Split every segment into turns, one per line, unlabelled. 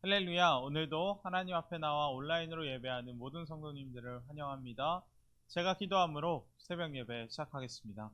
할렐루야. 오늘도 하나님 앞에 나와 온라인으로 예배하는 모든 성도님들을 환영합니다. 제가 기도함으로 새벽 예배 시작하겠습니다.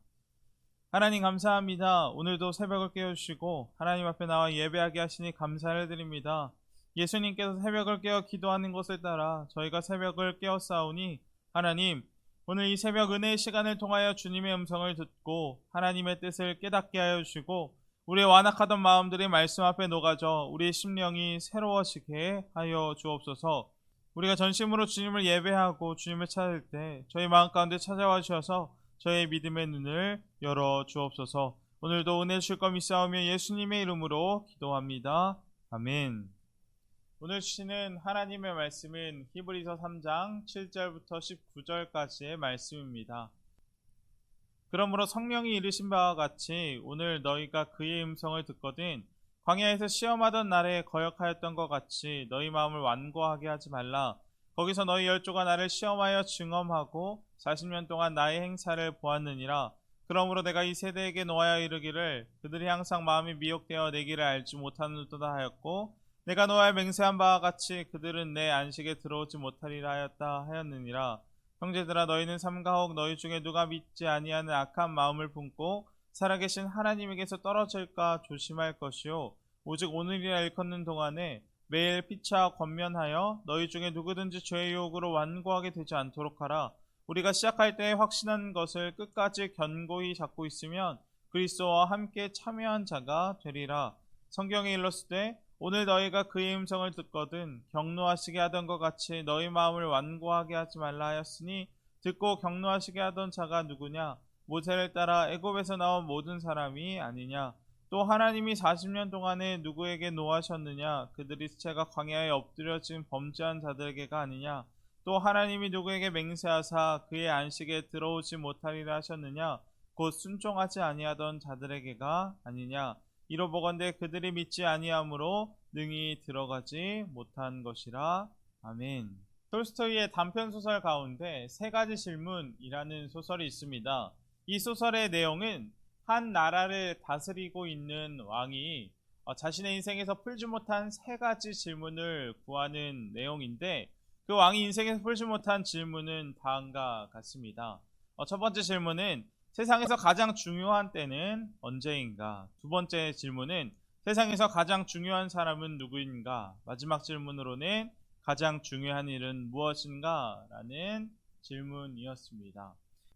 하나님 감사합니다. 오늘도 새벽을 깨우시고 하나님 앞에 나와 예배하게 하시니 감사를 드립니다. 예수님께서 새벽을 깨어 기도하는 것을 따라 저희가 새벽을 깨었사오니 하나님, 오늘 이 새벽 은혜의 시간을 통하여 주님의 음성을 듣고 하나님의 뜻을 깨닫게 하여 주시고 우리의 완악하던 마음들이 말씀 앞에 녹아져 우리의 심령이 새로워지게 하여 주옵소서. 우리가 전심으로 주님을 예배하고 주님을 찾을 때 저희 마음 가운데 찾아와 주셔서 저의 믿음의 눈을 열어 주옵소서. 오늘도 은혜 주실 것 믿사오며 예수님의 이름으로 기도합니다. 아멘. 오늘 주시는 하나님의 말씀은 히브리서 3장 7절부터 19절까지의 말씀입니다. 그러므로 성령이 이르신 바와 같이 오늘 너희가 그의 음성을 듣거든 광야에서 시험하던 날에 거역하였던 것 같이 너희 마음을 완고하게 하지 말라. 거기서 너희 열조가 나를 시험하여 증험하고 40년 동안 나의 행사를 보았느니라. 그러므로 내가 이 세대에게 노하여 이르기를 그들이 항상 마음이 미혹되어 내 길을 알지 못하는도다 하였고 내가 노하여 맹세한 바와 같이 그들은 내 안식에 들어오지 못하리라 하였다 하였느니라. 형제들아, 너희는 삼가옥 너희 중에 누가 믿지 아니하는 악한 마음을 품고 살아계신 하나님에게서 떨어질까 조심할 것이요 오직 오늘이라 일컫는 동안에 매일 피차 권면하여 너희 중에 누구든지 죄의 유혹으로 완고하게 되지 않도록 하라. 우리가 시작할 때에 확신한 것을 끝까지 견고히 잡고 있으면 그리스도와 함께 참여한 자가 되리라. 성경에 일렀으되 오늘 너희가 그의 음성을 듣거든 격노하시게 하던 것 같이 너희 마음을 완고하게 하지 말라 하였으니 듣고 격노하시게 하던 자가 누구냐? 모세를 따라 애굽에서 나온 모든 사람이 아니냐? 또 하나님이 40년 동안에 누구에게 노하셨느냐? 그들이 수채가 광야에 엎드려진 범죄한 자들에게가 아니냐? 또 하나님이 누구에게 맹세하사 그의 안식에 들어오지 못하리라 하셨느냐? 곧 순종하지 아니하던 자들에게가 아니냐? 이로 보건대 그들이 믿지 아니하므로 능히 들어가지 못한 것이라. 아멘. 톨스토이의 단편소설 가운데 세 가지 질문이라는 소설이 있습니다. 이 소설의 내용은 한 나라를 다스리고 있는 왕이 자신의 인생에서 풀지 못한 세 가지 질문을 구하는 내용인데 그 왕이 인생에서 풀지 못한 질문은 다음과 같습니다. 첫 번째 질문은 세상에서 가장 중요한 때는 언제인가? 두 번째 질문은 세상에서 가장 중요한 사람은 누구인가? 마지막 질문으로는 가장 중요한 일은 무엇인가? 라는 질문이었습니다.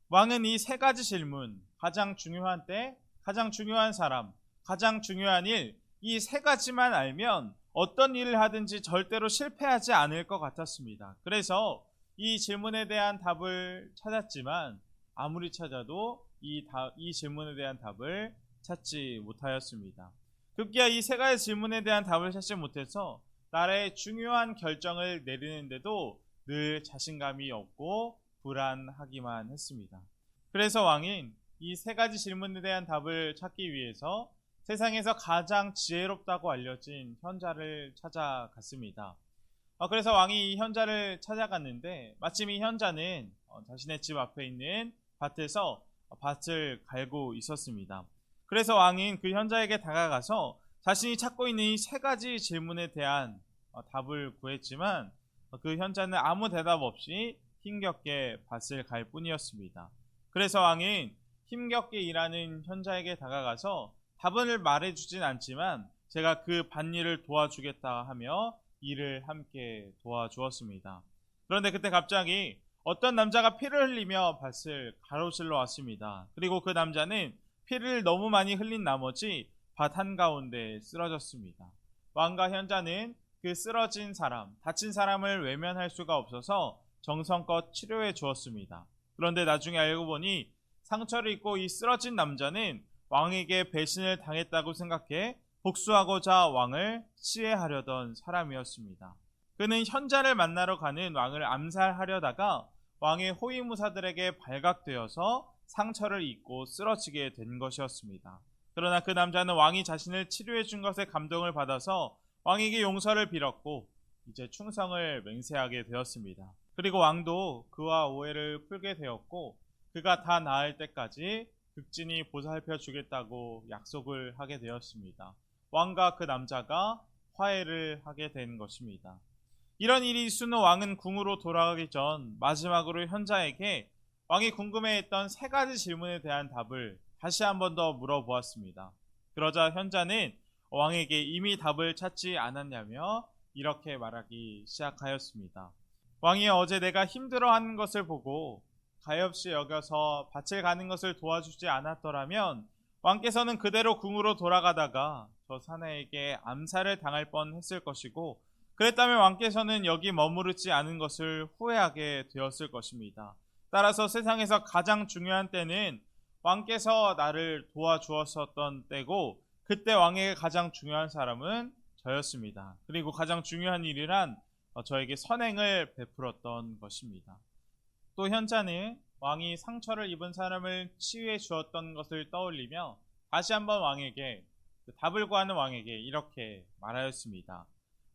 왕은 이 세 가지 질문, 가장 중요한 때, 가장 중요한 사람, 가장 중요한 일, 이 세 가지만 알면 어떤 일을 하든지 절대로 실패하지 않을 것 같았습니다. 그래서 이 질문에 대한 답을 찾았지만 아무리 찾아도 이 질문에 대한 답을 찾지 못하였습니다. 급기야 이 세 가지 질문에 대한 답을 찾지 못해서 나라의 중요한 결정을 내리는데도 늘 자신감이 없고 불안하기만 했습니다. 그래서 왕인 이 세 가지 질문에 대한 답을 찾기 위해서 세상에서 가장 지혜롭다고 알려진 현자를 찾아갔습니다. 그래서 왕이 이 현자를 찾아갔는데 마침 이 현자는 자신의 집 앞에 있는 밭에서 밭을 갈고 있었습니다. 그래서 왕은 그 현자에게 다가가서 자신이 찾고 있는 이 세 가지 질문에 대한 답을 구했지만 그 현자는 아무 대답 없이 힘겹게 밭을 갈 뿐이었습니다. 그래서 왕은 힘겹게 일하는 현자에게 다가가서 답을 말해주진 않지만 제가 그 밭일을 도와주겠다 하며 일을 함께 도와주었습니다. 그런데 그때 갑자기 어떤 남자가 피를 흘리며 밭을 가로질러 왔습니다. 그리고 그 남자는 피를 너무 많이 흘린 나머지 밭 한가운데 쓰러졌습니다. 왕과 현자는 그 쓰러진 사람, 다친 사람을 외면할 수가 없어서 정성껏 치료해 주었습니다. 그런데 나중에 알고 보니 상처를 입고 이 쓰러진 남자는 왕에게 배신을 당했다고 생각해 복수하고자 왕을 시해하려던 사람이었습니다. 그는 현자를 만나러 가는 왕을 암살하려다가 왕의 호위무사들에게 발각되어서 상처를 입고 쓰러지게 된 것이었습니다. 그러나 그 남자는 왕이 자신을 치료해 준 것에 감동을 받아서 왕에게 용서를 빌었고 이제 충성을 맹세하게 되었습니다. 그리고 왕도 그와 오해를 풀게 되었고 그가 다 나을 때까지 극진히 보살펴 주겠다고 약속을 하게 되었습니다. 왕과 그 남자가 화해를 하게 된 것입니다. 이런 일이 있은 후 왕은 궁으로 돌아가기 전 마지막으로 현자에게 왕이 궁금해했던 세 가지 질문에 대한 답을 다시 한 번 더 물어보았습니다. 그러자 현자는 왕에게 이미 답을 찾지 않았냐며 이렇게 말하기 시작하였습니다. 왕이 어제 내가 힘들어하는 것을 보고 가엾이 여겨서 밭을 가는 것을 도와주지 않았더라면 왕께서는 그대로 궁으로 돌아가다가 저 사내에게 암살을 당할 뻔했을 것이고, 그랬다면 왕께서는 여기 머무르지 않은 것을 후회하게 되었을 것입니다. 따라서 세상에서 가장 중요한 때는 왕께서 나를 도와주었었던 때고, 그때 왕에게 가장 중요한 사람은 저였습니다. 그리고 가장 중요한 일이란 저에게 선행을 베풀었던 것입니다. 또 현자는 왕이 상처를 입은 사람을 치유해 주었던 것을 떠올리며 다시 한번 왕에게, 답을 구하는 왕에게 이렇게 말하였습니다.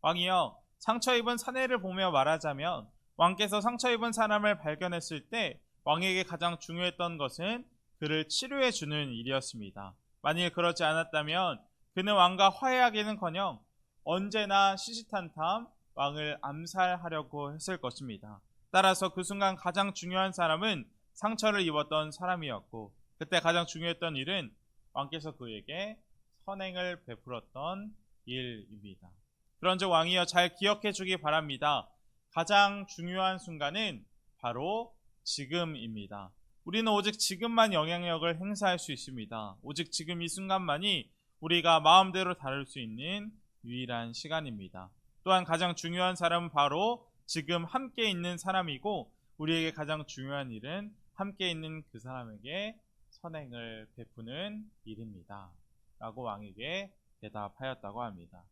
왕이여, 상처 입은 사내를 보며 말하자면 왕께서 상처 입은 사람을 발견했을 때 왕에게 가장 중요했던 것은 그를 치료해 주는 일이었습니다. 만일 그렇지 않았다면 그는 왕과 화해하기는커녕 언제나 시시탄탄 왕을 암살하려고 했을 것입니다. 따라서 그 순간 가장 중요한 사람은 상처를 입었던 사람이었고, 그때 가장 중요했던 일은 왕께서 그에게 선행을 베풀었던 일입니다. 그런즉 왕이여, 잘 기억해 주기 바랍니다. 가장 중요한 순간은 바로 지금입니다. 우리는 오직 지금만 영향력을 행사할 수 있습니다. 오직 지금 이 순간만이 우리가 마음대로 다룰 수 있는 유일한 시간입니다. 또한 가장 중요한 사람은 바로 지금 함께 있는 사람이고, 우리에게 가장 중요한 일은 함께 있는 그 사람에게 선행을 베푸는 일입니다. 라고 왕에게 대답하였다고 합니다.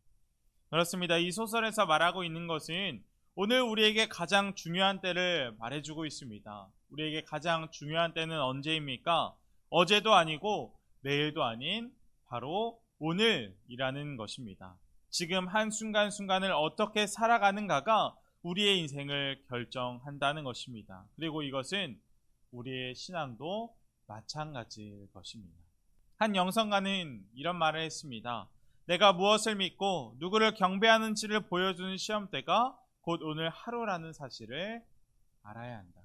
그렇습니다. 이 소설에서 말하고 있는 것은 오늘 우리에게 가장 중요한 때를 말해주고 있습니다. 우리에게 가장 중요한 때는 언제입니까? 어제도 아니고 내일도 아닌 바로 오늘이라는 것입니다. 지금 한순간순간을 어떻게 살아가는가가 우리의 인생을 결정한다는 것입니다. 그리고 이것은 우리의 신앙도 마찬가지일 것입니다. 한 영성가는 이런 말을 했습니다. 내가 무엇을 믿고 누구를 경배하는지를 보여주는 시험대가 곧 오늘 하루라는 사실을 알아야 한다.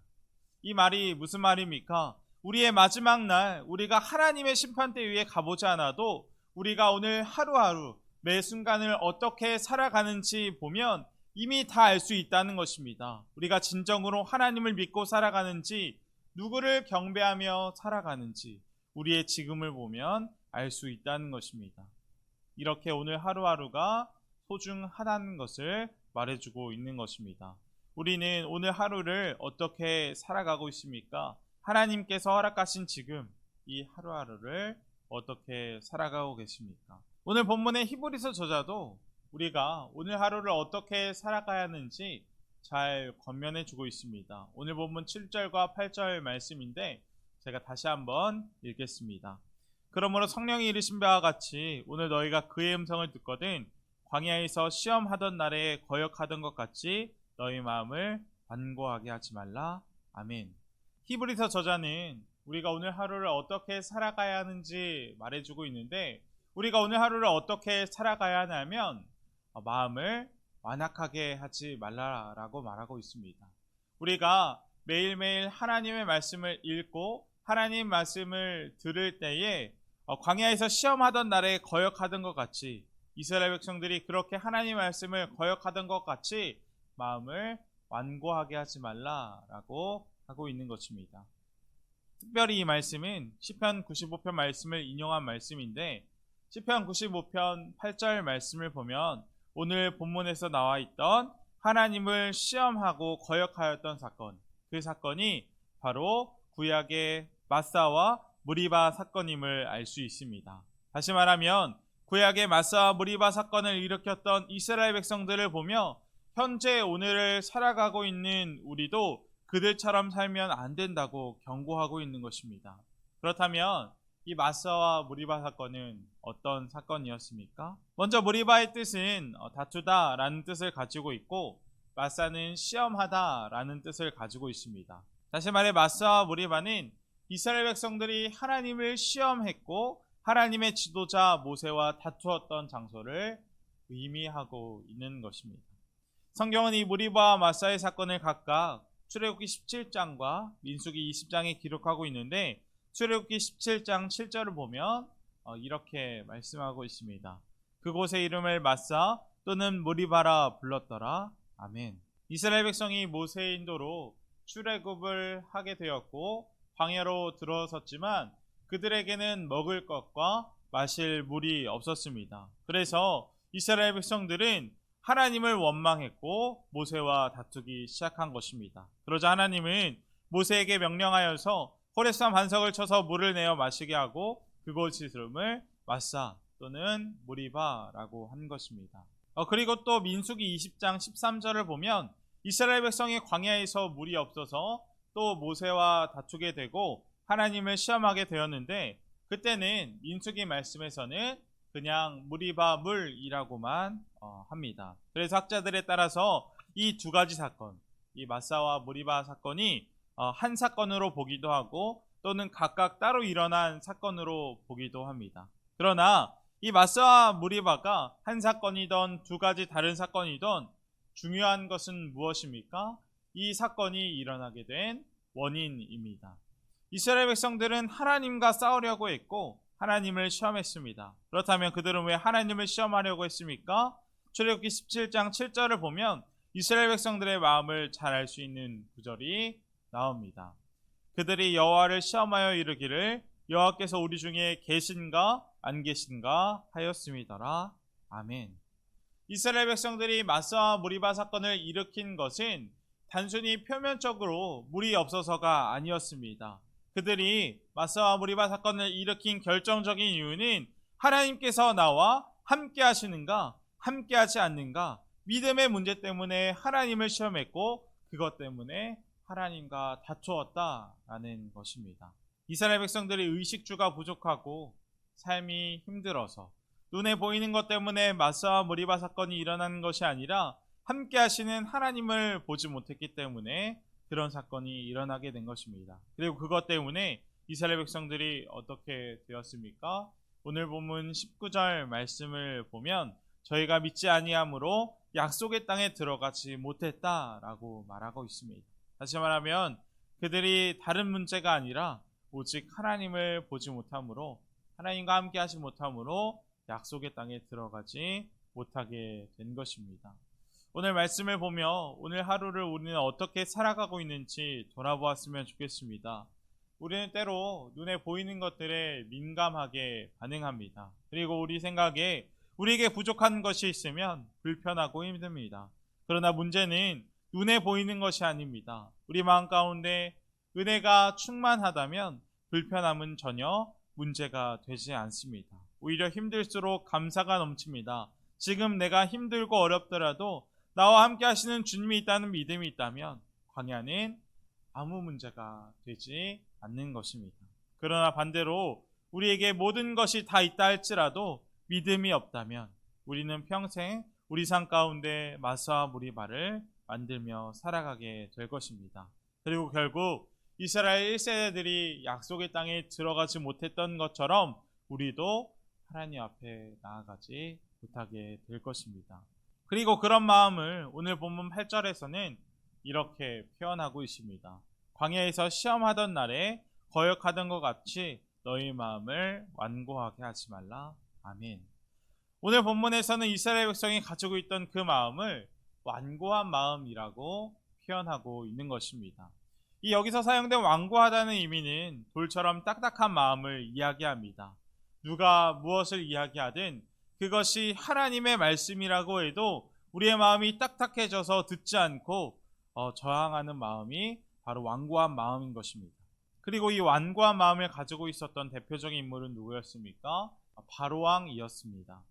이 말이 무슨 말입니까? 우리의 마지막 날, 우리가 하나님의 심판대 위에 가보지 않아도 우리가 오늘 하루하루 매 순간을 어떻게 살아가는지 보면 이미 다 알 수 있다는 것입니다. 우리가 진정으로 하나님을 믿고 살아가는지, 누구를 경배하며 살아가는지 우리의 지금을 보면 알 수 있다는 것입니다. 이렇게 오늘 하루하루가 소중하다는 것을 말해주고 있는 것입니다. 우리는 오늘 하루를 어떻게 살아가고 있습니까? 하나님께서 허락하신 지금 이 하루하루를 어떻게 살아가고 계십니까? 오늘 본문의 히브리서 저자도 우리가 오늘 하루를 어떻게 살아가야 하는지 잘 권면해 주고 있습니다. 오늘 본문 7절과 8절 말씀인데 제가 다시 한번 읽겠습니다. 그러므로 성령이 이르신 바와 같이 오늘 너희가 그의 음성을 듣거든 광야에서 시험하던 날에 거역하던 것 같이 너희 마음을 완고하게 하지 말라. 아멘. 히브리서 저자는 우리가 오늘 하루를 어떻게 살아가야 하는지 말해주고 있는데, 우리가 오늘 하루를 어떻게 살아가야 하냐면 마음을 완악하게 하지 말라라고 말하고 있습니다. 우리가 매일매일 하나님의 말씀을 읽고 하나님 말씀을 들을 때에 광야에서 시험하던 날에 거역하던 것 같이, 이스라엘 백성들이 그렇게 하나님 말씀을 거역하던 것 같이 마음을 완고하게 하지 말라라고 하고 있는 것입니다. 특별히 이 말씀은 시편 95편 말씀을 인용한 말씀인데, 시편 95편 8절 말씀을 보면 오늘 본문에서 나와 있던 하나님을 시험하고 거역하였던 사건, 그 사건이 바로 구약의 마사와 무리바 사건임을 알 수 있습니다. 다시 말하면 구약의 마사와 무리바 사건을 일으켰던 이스라엘 백성들을 보며 현재 오늘을 살아가고 있는 우리도 그들처럼 살면 안 된다고 경고하고 있는 것입니다. 그렇다면 이 마사와 무리바 사건은 어떤 사건이었습니까? 먼저 무리바의 뜻은 다투다 라는 뜻을 가지고 있고, 마사는 시험하다 라는 뜻을 가지고 있습니다. 다시 말해 마사와 무리바는 이스라엘 백성들이 하나님을 시험했고 하나님의 지도자 모세와 다투었던 장소를 의미하고 있는 것입니다. 성경은 이 무리바와 마사의 사건을 각각 출애굽기 17장과 민수기 20장에 기록하고 있는데, 출애굽기 17장 7절을 보면 이렇게 말씀하고 있습니다. 그곳의 이름을 마사 또는 무리바라 불렀더라. 아멘. 이스라엘 백성이 모세의 인도로 출애굽을 하게 되었고 광야로 들어섰지만 그들에게는 먹을 것과 마실 물이 없었습니다. 그래서 이스라엘 백성들은 하나님을 원망했고 모세와 다투기 시작한 것입니다. 그러자 하나님은 모세에게 명령하여서 호렙산 반석을 쳐서 물을 내어 마시게 하고 그곳의 이름을 마사 또는 무리바라고 한 것입니다. 그리고 또 민수기 20장 13절을 보면 이스라엘 백성이 광야에서 물이 없어서 또 모세와 다투게 되고 하나님을 시험하게 되었는데, 그때는 민수기 말씀에서는 그냥 무리바 물이라고만 합니다. 그래서 학자들에 따라서 이 두 가지 사건, 이 마사와 무리바 사건이 한 사건으로 보기도 하고 또는 각각 따로 일어난 사건으로 보기도 합니다. 그러나 이 마사와 무리바가 한 사건이던 두 가지 다른 사건이던 중요한 것은 무엇입니까? 이 사건이 일어나게 된 원인입니다. 이스라엘 백성들은 하나님과 싸우려고 했고 하나님을 시험했습니다. 그렇다면 그들은 왜 하나님을 시험하려고 했습니까? 출애굽기 17장 7절을 보면 이스라엘 백성들의 마음을 잘 알 수 있는 구절이 나옵니다. 그들이 여호와를 시험하여 이르기를 여호와께서 우리 중에 계신가 안 계신가 하였음이더라. 아멘. 이스라엘 백성들이 마사와 무리바 사건을 일으킨 것은 단순히 표면적으로 물이 없어서가 아니었습니다. 그들이 마사와 무리바 사건을 일으킨 결정적인 이유는 하나님께서 나와 함께 하시는가 함께 하지 않는가, 믿음의 문제 때문에 하나님을 시험했고 그것 때문에 하나님과 다투었다라는 것입니다. 이스라엘 백성들이 의식주가 부족하고 삶이 힘들어서 눈에 보이는 것 때문에 마사와 무리바 사건이 일어나는 것이 아니라 함께 하시는 하나님을 보지 못했기 때문에 그런 사건이 일어나게 된 것입니다. 그리고 그것 때문에 이스라엘 백성들이 어떻게 되었습니까? 오늘 본문 19절 말씀을 보면 저희가 믿지 아니함으로 약속의 땅에 들어가지 못했다라고 말하고 있습니다. 다시 말하면 그들이 다른 문제가 아니라 오직 하나님을 보지 못함으로, 하나님과 함께 하지 못함으로 약속의 땅에 들어가지 못하게 된 것입니다. 오늘 말씀을 보며 오늘 하루를 우리는 어떻게 살아가고 있는지 돌아보았으면 좋겠습니다. 우리는 때로 눈에 보이는 것들에 민감하게 반응합니다. 그리고 우리 생각에 우리에게 부족한 것이 있으면 불편하고 힘듭니다. 그러나 문제는 눈에 보이는 것이 아닙니다. 우리 마음 가운데 은혜가 충만하다면 불편함은 전혀 문제가 되지 않습니다. 오히려 힘들수록 감사가 넘칩니다. 지금 내가 힘들고 어렵더라도 나와 함께 하시는 주님이 있다는 믿음이 있다면 광야는 아무 문제가 되지 않는 것입니다. 그러나 반대로 우리에게 모든 것이 다 있다 할지라도 믿음이 없다면 우리는 평생 우리 삶 가운데 마사와 무리바를 만들며 살아가게 될 것입니다. 그리고 결국 이스라엘 1세대들이 약속의 땅에 들어가지 못했던 것처럼 우리도 하나님 앞에 나아가지 못하게 될 것입니다. 그리고 그런 마음을 오늘 본문 8절에서는 이렇게 표현하고 있습니다. 광야에서 시험하던 날에 거역하던 것 같이 너희 마음을 완고하게 하지 말라. 아멘. 오늘 본문에서는 이스라엘 백성이 가지고 있던 그 마음을 완고한 마음이라고 표현하고 있는 것입니다. 이 여기서 사용된 완고하다는 의미는 돌처럼 딱딱한 마음을 이야기합니다. 누가 무엇을 이야기하든 그것이 하나님의 말씀이라고 해도 우리의 마음이 딱딱해져서 듣지 않고 저항하는 마음이 바로 완고한 마음인 것입니다. 그리고 이 완고한 마음을 가지고 있었던 대표적인 인물은 누구였습니까? 바로왕이었습니다.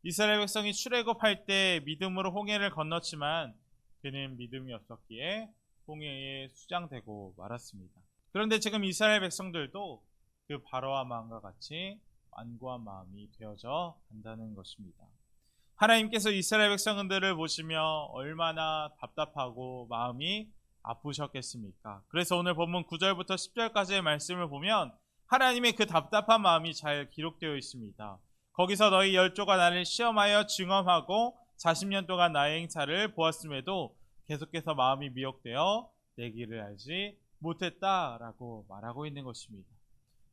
이스라엘 백성이 출애굽할 때 믿음으로 홍해를 건넜지만 그는 믿음이 없었기에 홍해에 수장되고 말았습니다. 그런데 지금 이스라엘 백성들도 그 바로와 마음과 같이 완고한 마음이 되어져 간다는 것입니다. 하나님께서 이스라엘 백성들을 보시며 얼마나 답답하고 마음이 아프셨겠습니까? 그래서 오늘 본문 9절부터 10절까지의 말씀을 보면 하나님의 그 답답한 마음이 잘 기록되어 있습니다. 거기서 너희 10조가 나를 시험하여 증언하고 40년 동안 나의 행사를 보았음에도 계속해서 마음이 미혹되어 내 길을 알지 못했다라고 말하고 있는 것입니다.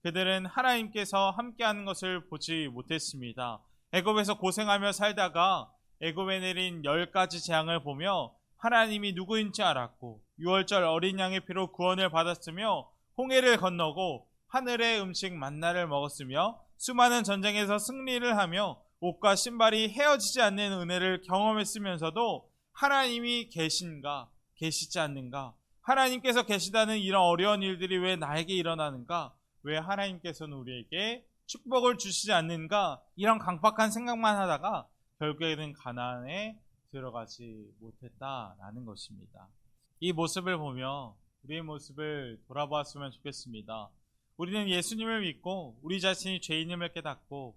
그들은 하나님께서 함께하는 것을 보지 못했습니다. 애굽에서 고생하며 살다가 애굽에 내린 10가지 재앙을 보며 하나님이 누구인지 알았고 6월절 어린 양의 피로 구원을 받았으며 홍해를 건너고 하늘의 음식 만나를 먹었으며 수많은 전쟁에서 승리를 하며 옷과 신발이 헤어지지 않는 은혜를 경험했으면서도 하나님이 계신가 계시지 않는가, 하나님께서 계시다는 이런 어려운 일들이 왜 나에게 일어나는가, 왜 하나님께서는 우리에게 축복을 주시지 않는가, 이런 강박한 생각만 하다가 결국에는 가나안에 들어가지 못했다라는 것입니다. 이 모습을 보며 우리의 모습을 돌아보았으면 좋겠습니다. 우리는 예수님을 믿고 우리 자신이 죄인임을 깨닫고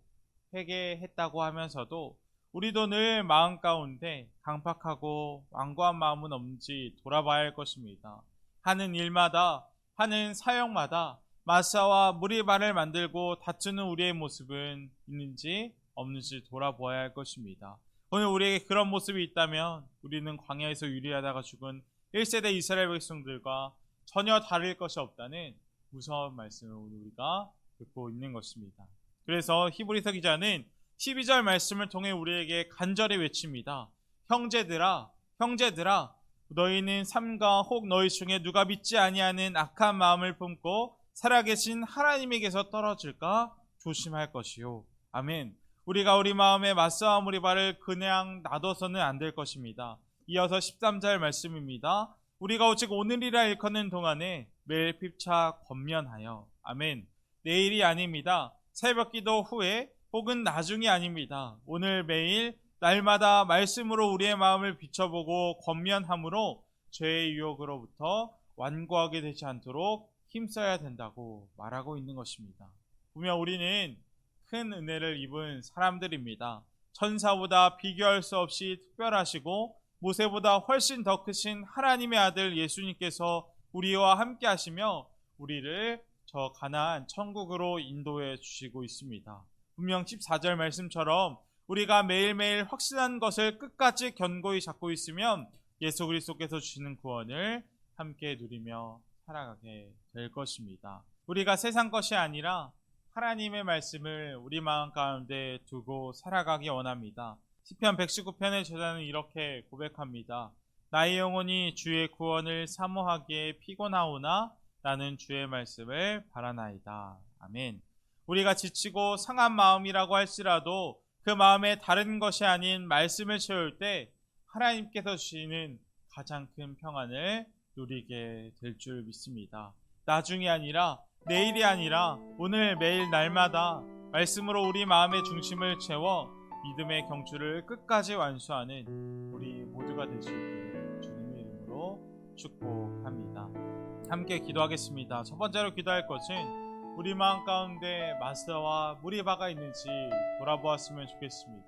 회개했다고 하면서도 우리도 늘 마음 가운데 강팍하고 완고한 마음은 없는지 돌아봐야 할 것입니다. 하는 일마다, 하는 사역마다 마사와 무리바를 만들고 다투는 우리의 모습은 있는지 없는지 돌아보아야 할 것입니다. 오늘 우리에게 그런 모습이 있다면 우리는 광야에서 유리하다가 죽은 1세대 이스라엘 백성들과 전혀 다를 것이 없다는 무서운 말씀을 우리가 듣고 있는 것입니다. 그래서 히브리서 기자는 12절 말씀을 통해 우리에게 간절히 외칩니다. 형제들아, 너희는 삼가 혹 너희 중에 누가 믿지 아니하는 악한 마음을 품고 살아계신 하나님에게서 떨어질까 조심할 것이요. 아멘. 우리가 우리 마음에 맞서와 무리바를 그냥 놔둬서는 안 될 것입니다. 이어서 13절 말씀입니다. 우리가 오직 오늘이라 일컫는 동안에 매일 피차 권면하여. 아멘. 내일이 아닙니다. 새벽기도 후에 혹은 나중이 아닙니다. 오늘 매일 날마다 말씀으로 우리의 마음을 비춰보고 권면함으로 죄의 유혹으로부터 완고하게 되지 않도록 힘써야 된다고 말하고 있는 것입니다. 분명 우리는 큰 은혜를 입은 사람들입니다. 천사보다 비교할 수 없이 특별하시고 모세보다 훨씬 더 크신 하나님의 아들 예수님께서 우리와 함께 하시며 우리를 저 가나안 천국으로 인도해 주시고 있습니다. 분명 14절 말씀처럼 우리가 매일매일 확신한 것을 끝까지 견고히 잡고 있으면 예수 그리스도께서 주시는 구원을 함께 누리며 살아가게 될 것입니다. 우리가 세상 것이 아니라 하나님의 말씀을 우리 마음 가운데 두고 살아가기 원합니다. 시편 119편의 저자는 이렇게 고백합니다. 나의 영혼이 주의 구원을 사모하기에 피곤하오나 나는 주의 말씀을 바라나이다. 아멘. 우리가 지치고 상한 마음이라고 할지라도 그 마음에 다른 것이 아닌 말씀을 채울 때 하나님께서 주시는 가장 큰 평안을 누리게 될 줄 믿습니다. 나중이 아니라 내일이 아니라 오늘 매일 날마다 말씀으로 우리 마음의 중심을 채워 믿음의 경주를 끝까지 완수하는 우리 모두가 될 수 있기를 주님의 이름으로 축복합니다. 함께 기도하겠습니다. 첫 번째로 기도할 것은 우리 마음 가운데 마스터와 무리바가 있는지 돌아보았으면 좋겠습니다.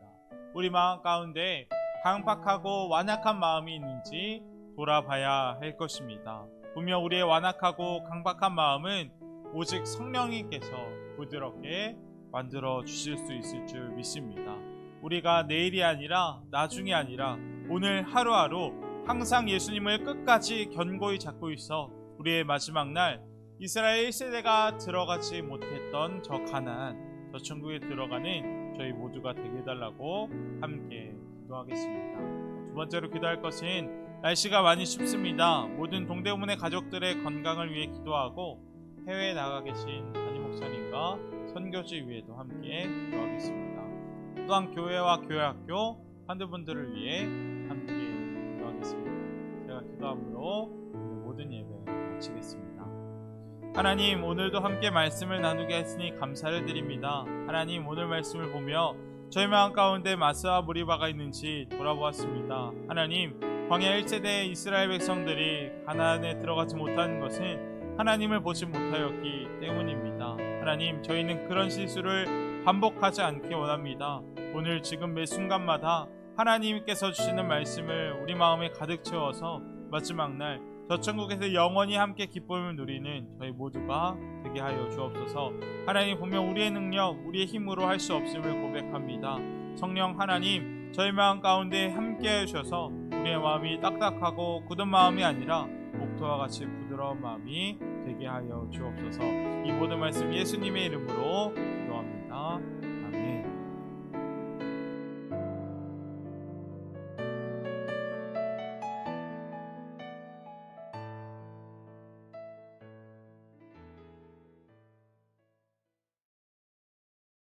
우리 마음 가운데 강박하고 완악한 마음이 있는지 돌아봐야 할 것입니다. 분명 우리의 완악하고 강박한 마음은 오직 성령님께서 부드럽게 만들어 주실 수 있을 줄 믿습니다. 우리가 내일이 아니라 나중이 아니라 오늘 하루하루 항상 예수님을 끝까지 견고히 잡고 있어 우리의 마지막 날 이스라엘 1세대가 들어가지 못했던 저 가나안, 저 천국에 들어가는 저희 모두가 되게 해달라고 함께 기도하겠습니다. 두 번째로 기도할 것은 날씨가 많이 춥습니다. 모든 동대문의 가족들의 건강을 위해 기도하고 해외에 나가 계신 담임 목사님과 선교지 위에도 함께 기도하겠습니다. 또한 교회와 교회학교 환대분들을 위해 함께 기도하겠습니다. 제가 기도함으로 모든 예배 마치겠습니다. 하나님, 오늘도 함께 말씀을 나누게 했으니 감사를 드립니다. 하나님, 오늘 말씀을 보며 저희 마음 가운데 마스와 무리바가 있는지 돌아보았습니다. 하나님, 광야 1세대 이스라엘 백성들이 가나안에 들어가지 못하는 것은 하나님을 보지 못하였기 때문입니다. 하나님, 저희는 그런 실수를 반복하지 않기 원합니다. 오늘 지금 매 순간마다 하나님께서 주시는 말씀을 우리 마음에 가득 채워서 마지막 날 저 천국에서 영원히 함께 기쁨을 누리는 저희 모두가 되게 하여 주옵소서. 하나님, 분명 우리의 능력, 우리의 힘으로 할 수 없음을 고백합니다. 성령 하나님, 저희 마음 가운데 함께 해주셔서 우리의 마음이 딱딱하고 굳은 마음이 아니라 목토와 같이 부드러운 마음이 되게 하여 주옵소서. 이 모든 말씀 예수님의 이름으로 기도합니다.